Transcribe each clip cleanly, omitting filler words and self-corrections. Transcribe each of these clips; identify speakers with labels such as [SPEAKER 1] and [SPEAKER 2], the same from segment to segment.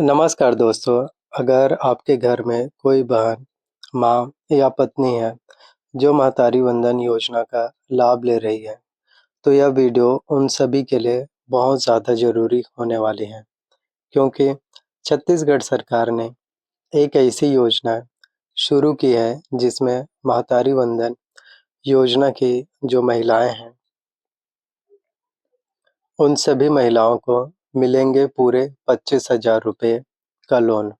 [SPEAKER 1] नमस्कार दोस्तों, अगर आपके घर में कोई बहन, माँ या पत्नी है जो महतारी वंदन योजना का लाभ ले रही है, तो यह वीडियो उन सभी के लिए बहुत ज़्यादा ज़रूरी होने वाली है। क्योंकि छत्तीसगढ़ सरकार ने एक ऐसी योजना शुरू की है जिसमें महतारी वंदन योजना की जो महिलाएं हैं, उन सभी महिलाओं को मिलेंगे पूरे 25,000 रुपये का लोन।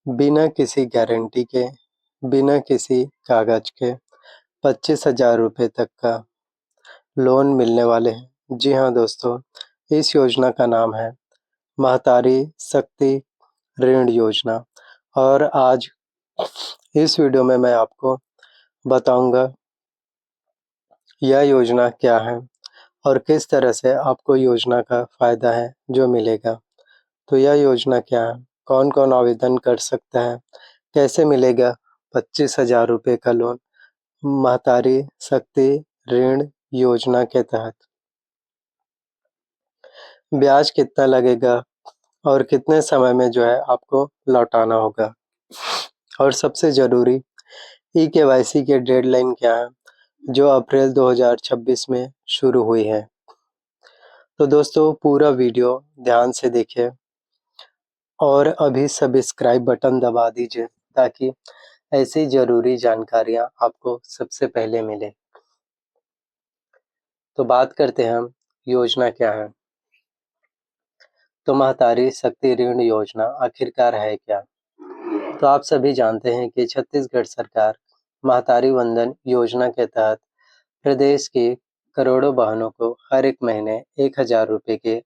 [SPEAKER 1] बिना किसी गारंटी के, बिना किसी कागज के 25,000 रुपये तक का लोन मिलने वाले हैं। जी हाँ दोस्तों, इस योजना का नाम है महतारी शक्ति ऋण योजना। और आज इस वीडियो में मैं आपको बताऊंगा यह योजना क्या है और किस तरह से आपको योजना का फ़ायदा है जो मिलेगा। तो यह योजना क्या है, कौन-कौन आवेदन कर सकता है, कैसे मिलेगा 25,000 रुपये का लोन महतारी शक्ति ऋण योजना के तहत, ब्याज कितना लगेगा और कितने समय में जो है आपको लौटाना होगा। और सबसे ज़रूरी ई-केवाईसी की डेडलाइन क्या है, जो अप्रैल 2026 में शुरू हुई है। तो दोस्तों पूरा वीडियो ध्यान से देखिए और अभी सब्सक्राइब बटन दबा दीजिए ताकि ऐसी ज़रूरी जानकारियाँ आपको सबसे पहले मिले। तो बात करते हैं हम योजना क्या है। तो महतारी शक्ति ऋण योजना आखिरकार है क्या? तो आप सभी जानते हैं कि छत्तीसगढ़ सरकार महतारी वंदन योजना के तहत प्रदेश की करोड़ों बहनों को हर एक महीने 1,000 रुपये की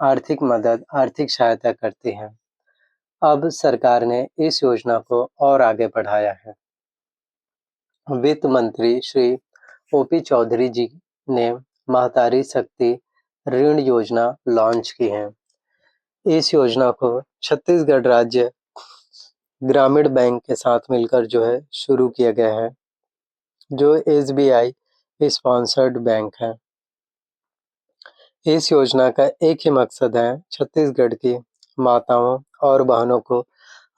[SPEAKER 1] आर्थिक मदद, आर्थिक सहायता करती है। अब सरकार ने इस योजना को और आगे बढ़ाया है। वित्त मंत्री श्री ओपी चौधरी जी ने महतारी शक्ति ऋण योजना लॉन्च की है। इस योजना को छत्तीसगढ़ राज्य ग्रामीण बैंक के साथ मिलकर जो है शुरू किया गया है, जो एसबीआई स्पॉन्सर्ड बैंक है। इस योजना का एक ही मकसद है छत्तीसगढ़ की माताओं और बहनों को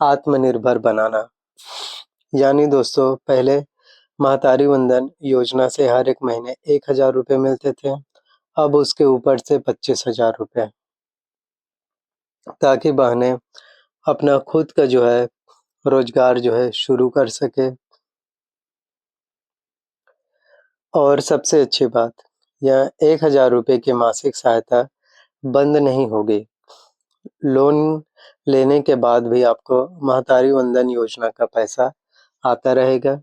[SPEAKER 1] आत्मनिर्भर बनाना। यानी दोस्तों पहले महतारी वंदन योजना से हर एक महीने 1,000 रुपये मिलते थे, अब उसके ऊपर से 25,000 रुपये, ताकि बहनें अपना खुद का जो है रोजगार जो है शुरू कर सके। और सबसे अच्छी बात, यह 1,000 रुपये की मासिक सहायता बंद नहीं होगी। लोन लेने के बाद भी आपको महतारी वंदन योजना का पैसा आता रहेगा,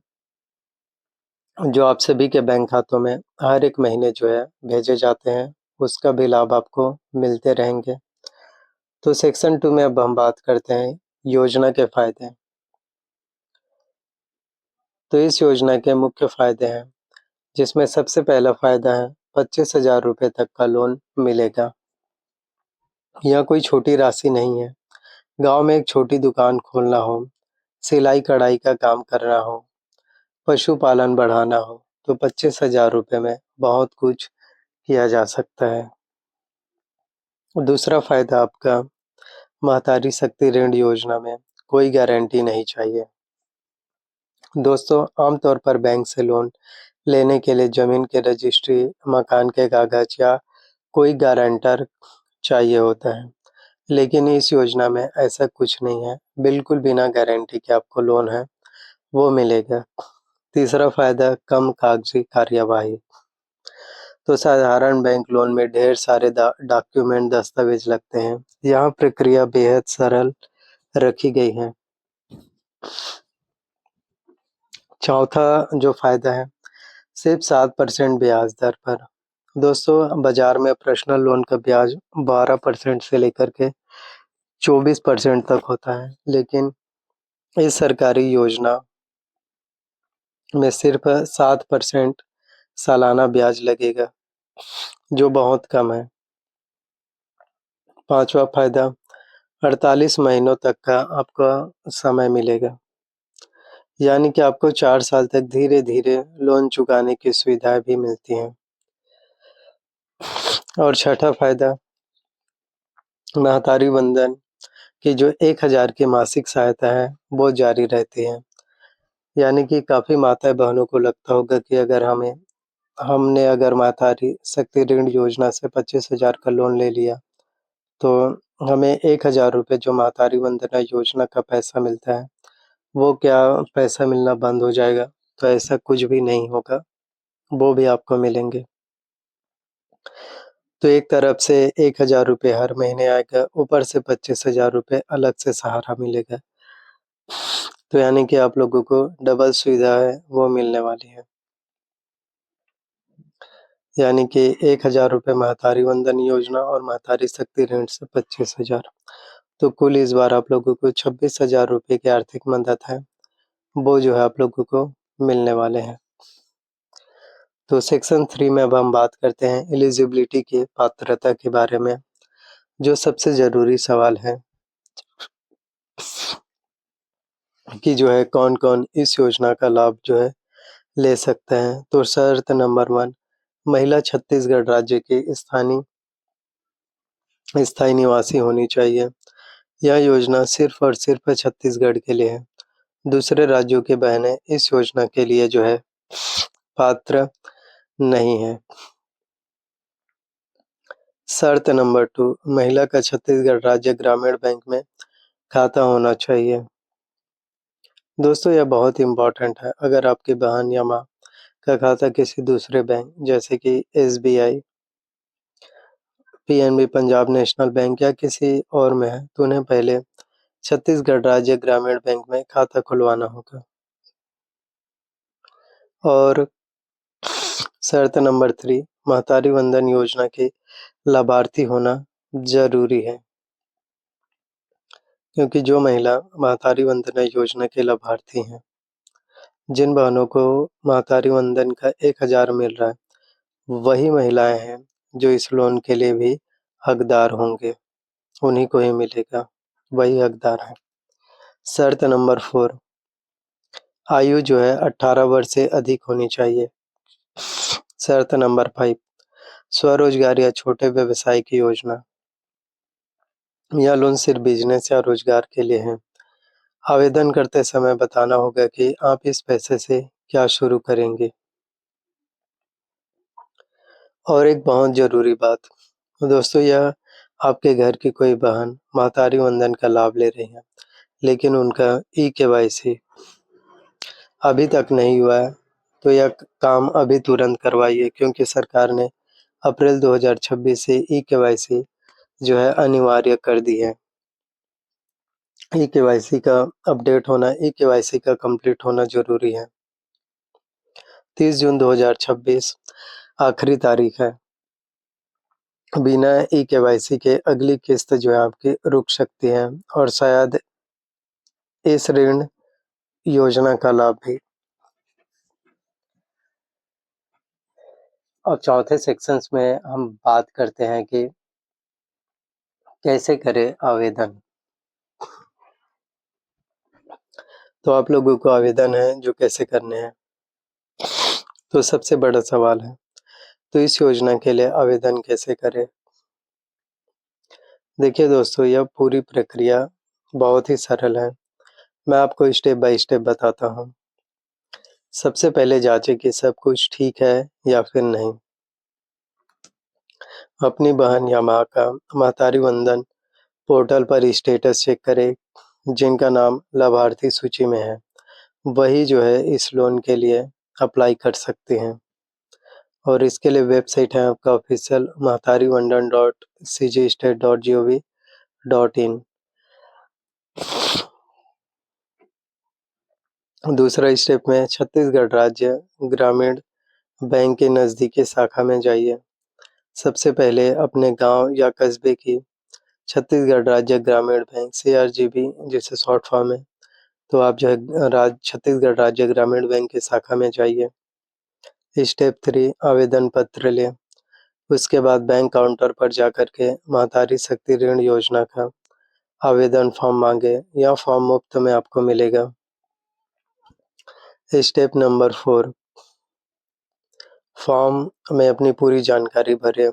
[SPEAKER 1] जो आप सभी के बैंक खातों में हर एक महीने जो है भेजे जाते हैं, उसका भी लाभ आपको मिलते रहेंगे। तो सेक्शन 2 में अब हम बात करते हैं योजना के फ़ायदे। तो इस योजना के मुख्य फ़ायदे हैं, जिसमें सबसे पहला फ़ायदा है 25,000 रुपये तक का लोन मिलेगा। यह कोई छोटी राशि नहीं है। गाँव में एक छोटी दुकान खोलना हो, सिलाई-कढ़ाई का काम करना हो, पशुपालन बढ़ाना हो, तो 25,000 रुपये में बहुत कुछ किया जा सकता है। दूसरा फ़ायदा आपका, महतारी शक्ति ऋण योजना में कोई गारंटी नहीं चाहिए। दोस्तों आमतौर पर बैंक से लोन लेने के लिए ज़मीन की रजिस्ट्री, मकान के कागज़ या कोई गारंटर चाहिए होता है, लेकिन इस योजना में ऐसा कुछ नहीं है। बिल्कुल बिना गारंटी के आपको लोन है वो मिलेगा। तीसरा फ़ायदा, कम कागज़ी कार्यवाही। तो साधारण बैंक लोन में ढेर सारे डॉक्यूमेंट, दस्तावेज लगते हैं। यहाँ प्रक्रिया बेहद सरल रखी गई है। चौथा जो फ़ायदा है, सिर्फ 7% ब्याज दर पर। दोस्तों बाजार में पर्सनल लोन का ब्याज 12% से लेकर के 24% तक होता है, लेकिन इस सरकारी योजना में सिर्फ 7% सालाना ब्याज लगेगा, जो बहुत कम है। पांचवा फायदा, 48 महीनों तक का आपका समय मिलेगा, यानी कि आपको 4 साल तक धीरे-धीरे लोन चुकाने की सुविधाएं भी मिलती हैं। और छठा फायदा, महतारी वंदन कि जो 1000 की मासिक सहायता है वो जारी रहती है। यानी कि काफ़ी माताएँ-बहनों को लगता होगा कि अगर हमने अगर मातारी शक्ति ऋण योजना से 25,000 का लोन ले लिया, तो हमें 1000 रुपए जो मातारी वंदना योजना का पैसा मिलता है, वो क्या पैसा मिलना बंद हो जाएगा? तो ऐसा कुछ भी नहीं होगा, वो भी आपको मिलेंगे। तो एक तरफ से 1000 रुपए हर महीने आएगा, ऊपर से 25,000 रुपए अलग से सहारा मिलेगा। तो यानी कि आप लोगों को डबल सुविधा है, वो मिलने वाली है। यानी कि 1000 रुपए महतारी वंदन योजना और महतारी शक्ति ऋण से 25,000। तो कुल इस बार आप लोगों को 26,000 रुपए की आर्थिक मदद है, वो जो है आप लोगों को मिलने वाले हैं। तो सेक्शन 3 में अब हम बात करते हैं एलिजिबिलिटी की पात्रता के बारे में, जो सबसे ज़रूरी सवाल है कि जो है कौन-कौन इस योजना का लाभ जो है ले सकते हैं। तो शर्त नंबर 1, महिला छत्तीसगढ़ राज्य की स्थायी निवासी होनी चाहिए। यह योजना सिर्फ़ और सिर्फ़ छत्तीसगढ़ के लिए है। दूसरे राज्यों की बहनें इस योजना के लिए जो है पात्र नहीं है। शर्त नंबर 2, महिला का छत्तीसगढ़ राज्य ग्रामीण बैंक में खाता होना चाहिए। दोस्तों यह बहुत इम्पोर्टेंट है। अगर आपकी बहन या माँ का खाता किसी दूसरे बैंक जैसे कि SBI, PNB Punjab national bank या किसी और में है, तो उन्हें पहले छत्तीसगढ़ राज्य ग्रामीण बैंक में खाता खुलवाना होगा। और शर्त नंबर 3, महतारी वंदन योजना के लाभार्थी होना ज़रूरी है, क्योंकि जो महिला महतारी वंदना योजना के लाभार्थी हैं, जिन बहनों को महतारी वंदन का 1000 मिल रहा है, वही महिलाएँ हैं जो इस लोन के लिए भी हकदार होंगे, उन्हीं को ही मिलेगा, वही हकदार हैं। शर्त नंबर 4, आयु जो है 18 वर्ष से अधिक होनी चाहिए। शर्त नंबर 5, स्वरोजगार या छोटे व्यवसाय की योजना। यह लोन सिर्फ बिजनेस या रोजगार के लिए है। आवेदन करते समय बताना होगा कि आप इस पैसे से क्या शुरू करेंगे। और एक बहुत ज़रूरी बात, दोस्तों यह आपके घर की कोई बहन महतारी वंदन का लाभ ले रही है, लेकिन उनका ई-केवाईसी अभी तक नहीं हुआ है, तो यह काम अभी तुरंत करवाइए, क्योंकि सरकार ने अप्रैल 2026 से ई-केवाईसी जो है अनिवार्य कर दी है। ई-केवाईसी का अपडेट होना, ई-केवाईसी का कंप्लीट होना ज़रूरी है। 30 जून 2026 आखिरी तारीख है। बिना ई-केवाईसी के अगली किस्त जो है आपकी रुक सकती है और शायद इस ऋण योजना का लाभ भी। और चौथे सेक्शंस में हम बात करते हैं कि कैसे करें आवेदन। तो आप लोगों को आवेदन है जो कैसे करने हैं। तो सबसे बड़ा सवाल है, तो इस योजना के लिए आवेदन कैसे करें? देखिए दोस्तों, यह पूरी प्रक्रिया बहुत ही सरल है। मैं आपको स्टेप बाय स्टेप बताता हूँ। सबसे पहले जाँचें कि सब कुछ ठीक है या फिर नहीं। अपनी बहन या माँ का महतारी वंदन पोर्टल पर स्टेटस चेक करें। जिनका नाम लाभार्थी सूची में है, वही जो है इस लोन के लिए अप्लाई कर सकते हैं। और इसके लिए वेबसाइट है आपका ऑफिशियल mahtarivandan.cgstate.gov.in। दूसरा स्टेप में छत्तीसगढ़ राज्य ग्रामीण बैंक के नज़दीकी शाखा में जाइए। सबसे पहले अपने गांव या कस्बे की छत्तीसगढ़ राज्य ग्रामीण बैंक CRGB जिसे शॉर्ट फॉर्म है, तो आप जो है छत्तीसगढ़ राज्य ग्रामीण बैंक की शाखा में जाइए। स्टेप 3, आवेदन पत्र लें। उसके बाद बैंक काउंटर पर जाकर के महतारी शक्ति ऋण योजना का आवेदन फॉर्म मांगे। यह फॉर्म मुफ्त में आपको मिलेगा। स्टेप नंबर 4, फॉर्म में अपनी पूरी जानकारी भरें।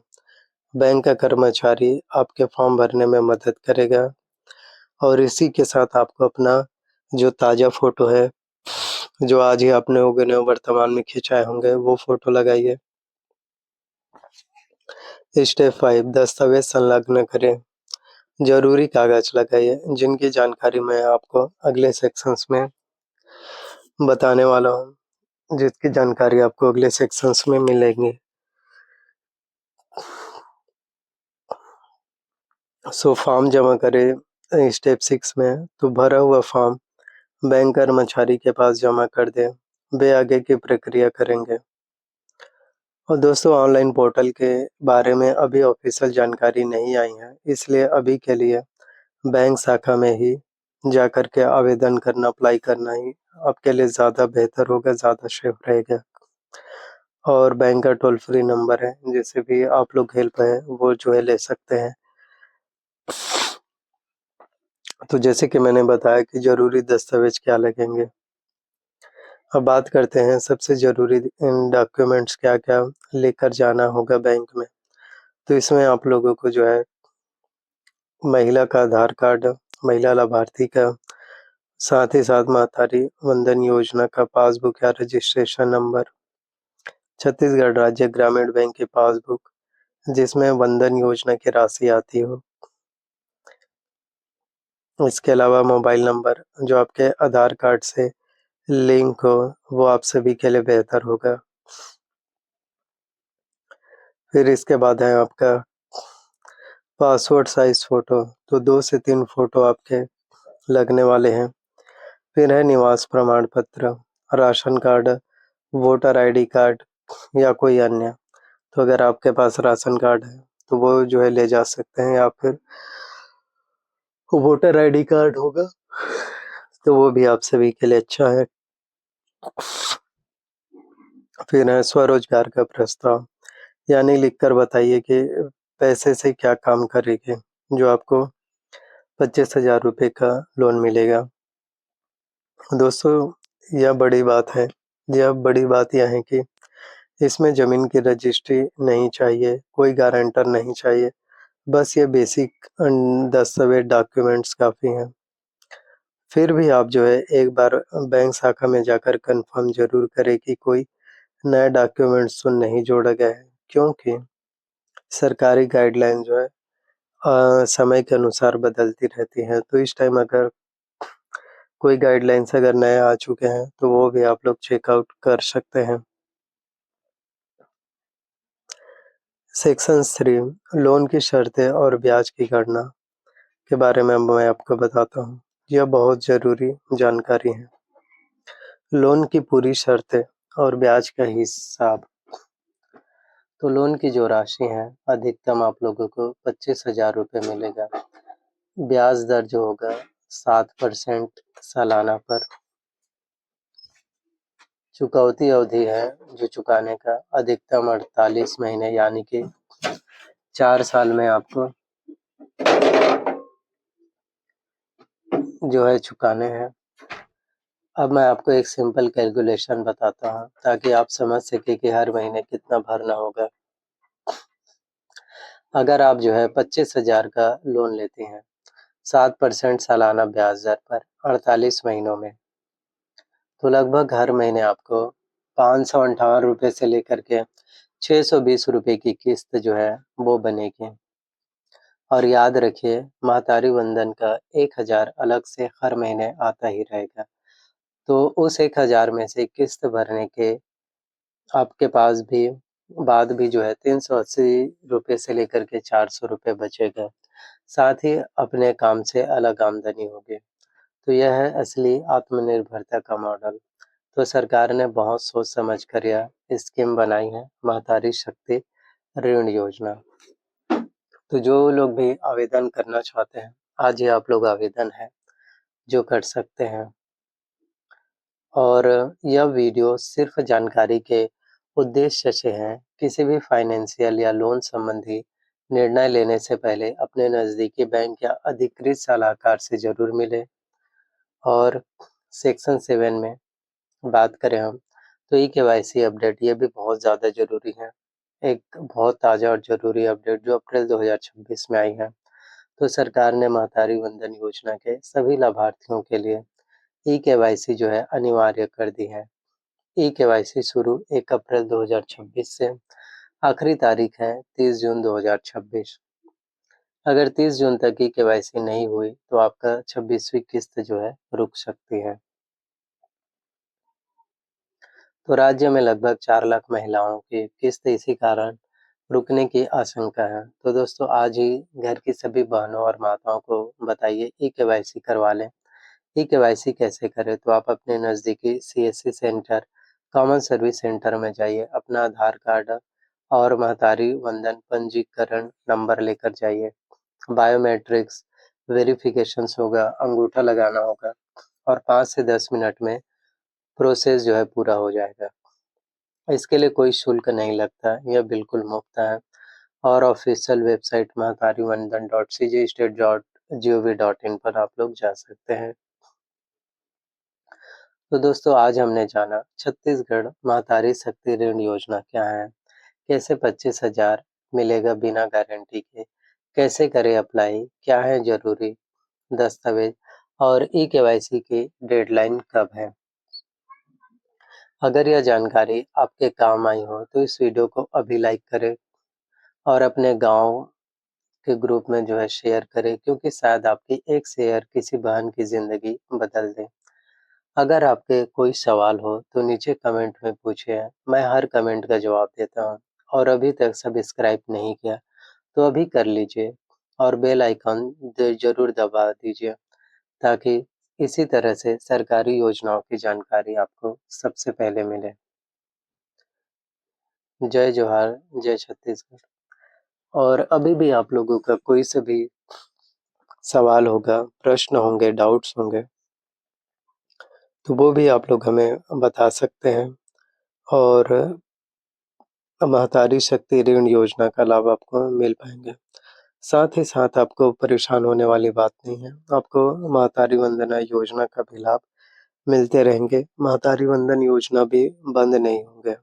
[SPEAKER 1] बैंक का कर्मचारी आपके फॉर्म भरने में मदद करेगा। और इसी के साथ आपको अपना जो ताज़ा फ़ोटो है, जो आज ही आपने लोगों ने वर्तमान में खिंचाए होंगे, वो फ़ोटो लगाइए। स्टेप 5 दस्तावेज़ संलग्न करें। ज़रूरी कागज़ लगाइए, जिनकी जानकारी मैं आपको अगले सेक्शंस में बताने वाला हूँ, जिसकी जानकारी आपको अगले सेक्शंस में मिलेंगी। फॉर्म जमा करें स्टेप 6 में, तो भरा हुआ फॉर्म बैंक कर्मचारी के पास जमा कर दें, वे आगे की प्रक्रिया करेंगे। और दोस्तों, ऑनलाइन पोर्टल के बारे में अभी ऑफिशियल जानकारी नहीं आई है, इसलिए अभी के लिए बैंक शाखा में ही जाकर के आवेदन करना, अप्लाई करना ही आपके लिए ज़्यादा बेहतर होगा, ज़्यादा सेफ रहेगा। और बैंक का टोल फ्री नंबर है, जिससे भी आप लोग हेल्प है वो जो है ले सकते हैं। तो जैसे कि मैंने बताया कि ज़रूरी दस्तावेज़ क्या लगेंगे। अब बात करते हैं सबसे ज़रूरी डॉक्यूमेंट्स क्या-क्या लेकर जाना होगा बैंक में। तो इसमें आप लोगों को जो है महिला का आधार कार्ड, महिला लाभार्थी का, साथ ही साथ महतारी वंदन योजना का पासबुक या रजिस्ट्रेशन नंबर, छत्तीसगढ़ राज्य ग्रामीण बैंक की पासबुक जिसमें वंदन योजना की राशि आती हो। इसके अलावा मोबाइल नंबर जो आपके आधार कार्ड से लिंक हो, वो आप सभी के लिए बेहतर होगा। फिर इसके बाद है आपका पासपोर्ट साइज़ फ़ोटो, तो 2 से 3 फ़ोटो आपके लगने वाले हैं। फिर है निवास प्रमाण पत्र, ration card, voter ID card या कोई अन्य। तो अगर आपके पास राशन कार्ड है, तो वो जो है ले जा सकते हैं, या फिर वोटर आईडी कार्ड होगा, तो वो भी आप सभी के लिए अच्छा है। फिर है स्वरोजगार का प्रस्ताव, यानी लिखकर बताइए कि पैसे से क्या काम करेंगे, जो आपको 25,000 रुपए का लोन मिलेगा। दोस्तों, यह बड़ी बात है। यह बड़ी बात यह है कि इसमें ज़मीन की रजिस्ट्री नहीं चाहिए, कोई गारंटर नहीं चाहिए, बस ये बेसिक दस्तावेज़ डॉक्यूमेंट्स काफ़ी हैं। फिर भी आप जो है एक बार बैंक शाखा में जाकर कन्फर्म ज़रूर करें कि कोई नया डॉक्यूमेंट्स तो नहीं जोड़ा गया है, क्योंकि सरकारी गाइडलाइन जो है समय के अनुसार बदलती रहती हैं। तो इस टाइम अगर कोई गाइडलाइंस अगर नए आ चुके हैं, तो वो भी आप लोग चेकआउट कर सकते हैं। सेक्शन 3 लोन की शर्तें और ब्याज की गणना के बारे में मैं आपको बताता हूँ। यह बहुत ज़रूरी जानकारी है। लोन की पूरी शर्तें और ब्याज का हिसाब। तो लोन की जो राशि है, अधिकतम आप लोगों को 25,000 रुपये मिलेगा। ब्याज दर जो होगा 7% सालाना पर। चुकौती अवधि है जो चुकाने का, अधिकतम 48 महीने, यानी कि 4 साल में आपको जो है चुकाने हैं। अब मैं आपको एक सिंपल कैलकुलेशन बताता हूँ, ताकि आप समझ सकें कि हर महीने कितना भरना होगा। अगर आप जो है 25,000 का लोन लेते हैं 7% सालाना ब्याज दर पर 48 महीनों में, तो लगभग हर महीने आपको 558 रुपये से लेकर के 620 रुपये की किस्त जो है वो बनेगी। और याद रखिए, महतारी वंदन का 1000 अलग से हर महीने आता ही रहेगा। तो उस 1000 में से किस्त भरने के आपके पास भी बाद भी जो है 380 रुपये से लेकर के 400 रुपये बचेगा। साथ ही अपने काम से अलग आमदनी होगी। तो यह है असली आत्मनिर्भरता का मॉडल। तो सरकार ने बहुत सोच समझ कर यह स्कीम बनाई है, महतारी शक्ति ऋण योजना। तो जो लोग भी आवेदन करना चाहते हैं, आज ही आप लोग आवेदन है जो कर सकते हैं। और यह वीडियो सिर्फ जानकारी के उद्देश्य से है। किसी भी फाइनेंशियल या लोन संबंधी निर्णय लेने से पहले अपने नज़दीकी बैंक या अधिकृत सलाहकार से ज़रूर मिलें। और सेक्शन 7 में बात करें हम, तो ई-केवाईसी अपडेट, ये भी बहुत ज़्यादा ज़रूरी है। एक बहुत ताज़ा और ज़रूरी अपडेट जो अप्रैल 2026 में आई है। तो सरकार ने महतारी वंदन योजना के सभी लाभार्थियों के लिए ई-केवाईसी जो है अनिवार्य कर दी है। ई-केवाईसी शुरू 1 अप्रैल 2026 से, आखिरी तारीख है 30 जून 2026। अगर 30 जून तक ई-केवाईसी नहीं हुई तो आपका 26वीं किस्त जो है रुक सकती है। तो राज्य में लगभग 4 लाख महिलाओं की किस्त इसी कारण रुकने की आशंका है। तो दोस्तों आज ही घर की सभी बहनों और माताओं को बताइए ई-केवाईसी करवा लें। ई-केवाईसी कैसे करें? तो आप अपने नज़दीकी CSC centre, common service centre में जाइए, अपना आधार कार्ड और महतारी वंदन पंजीकरण नंबर लेकर जाइए। बायोमेट्रिक्स वेरिफिकेशंस होगा, अंगूठा लगाना होगा और 5 से 10 मिनट में प्रोसेस जो है पूरा हो जाएगा। इसके लिए कोई शुल्क नहीं लगता, यह बिल्कुल मुफ्त है और ऑफिशियल वेबसाइट महतारीवंदन.cgstate.gov.in पर आप लोग जा सकते हैं। तो दोस्तों आज हमने जाना छत्तीसगढ़ महतारी शक्ति ऋण योजना क्या है, कैसे 25,000 मिलेगा बिना गारंटी के, कैसे करें अप्लाई, क्या है जरूरी दस्तावेज और ई-केवाईसी की डेडलाइन कब है। अगर यह जानकारी आपके काम आई हो तो इस वीडियो को अभी लाइक करें और अपने गांव के ग्रुप में जो है शेयर करें, क्योंकि शायद आपकी एक शेयर किसी बहन की ज़िंदगी बदल दे। अगर आपके कोई सवाल हो तो नीचे कमेंट में पूछिए, मैं हर कमेंट का जवाब देता हूँ। और अभी तक सब्सक्राइब नहीं किया तो अभी कर लीजिए और बेल आइकन ज़रूर दबा दीजिए ताकि इसी तरह से सरकारी योजनाओं की जानकारी आपको सबसे पहले मिले। जय जोहार, जय छत्तीसगढ़। और अभी भी आप लोगों का कोई से भी सवाल होगा, प्रश्न होंगे, डाउट्स होंगे तो वो भी आप लोग हमें बता सकते हैं और महतारी शक्ति ऋण योजना का लाभ आपको मिल पाएंगे। साथ ही साथ आपको परेशान होने वाली बात नहीं है, आपको महतारी वंदना योजना का भी लाभ मिलते रहेंगे। महतारी वंदन योजना भी बंद नहीं होंगे,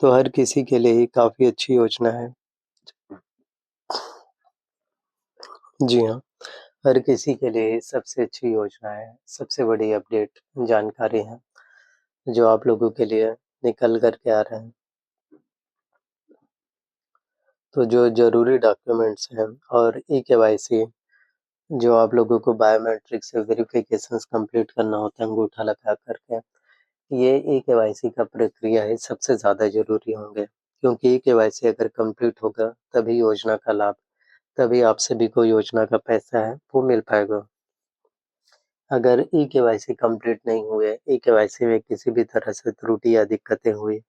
[SPEAKER 1] तो हर किसी के लिए ही काफ़ी अच्छी योजना है। जी हाँ, हर किसी के लिए सबसे अच्छी योजना है, सबसे बड़ी अपडेट जानकारी है जो आप लोगों के लिए निकल कर के आ रहे हैं। तो जो ज़रूरी डॉक्यूमेंट्स हैं और ई-केवाईसी जो आप लोगों को बायोमेट्रिक से वेरिफिकेशंस कंप्लीट करना होता है अंगूठा लगा करके, ये ई-केवाईसी का प्रक्रिया है सबसे ज़्यादा ज़रूरी होंगे, क्योंकि ई-केवाईसी अगर कंप्लीट होगा तभी योजना का लाभ, तभी आप सभी को योजना का पैसा है वो मिल पाएगा। अगर ई-केवाईसी कंप्लीट नहीं हुए, ई-केवाईसी में किसी भी तरह से त्रुटि या दिक्कतें हुई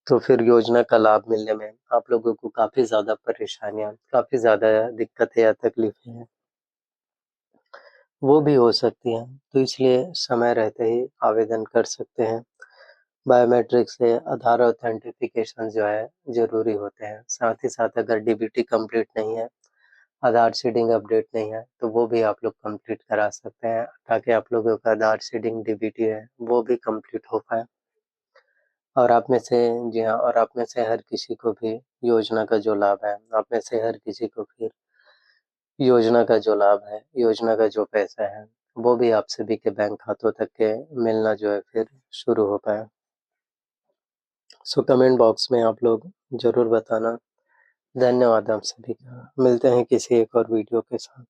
[SPEAKER 1] तो फिर योजना का लाभ मिलने में आप लोगों को काफ़ी ज़्यादा परेशानियाँ, काफ़ी ज़्यादा दिक्कतें या तकलीफ़ें हैं वो भी हो सकती हैं। तो इसलिए समय रहते ही आवेदन कर सकते हैं। बायोमेट्रिक से आधार ऑथेंटिफिकेशन जो है ज़रूरी होते हैं। साथ ही साथ अगर डीबीटी कंप्लीट नहीं है, आधार सीडिंग अपडेट नहीं है, तो वो भी आप लोग कंप्लीट करा सकते हैं ताकि आप लोगों का आधार सीडिंग डीबीटी है वो भी कंप्लीट हो पाए। और आप में से जी हाँ, और आप में से हर किसी को भी योजना का जो लाभ है, आप में से हर किसी को फिर योजना का जो लाभ है, योजना का जो पैसा है, वो भी आप सभी के बैंक खातों तक के मिलना जो है फिर शुरू हो पाए। सो कमेंट बॉक्स में आप लोग ज़रूर बताना। धन्यवाद आप सभी का। मिलते हैं किसी एक और वीडियो के साथ।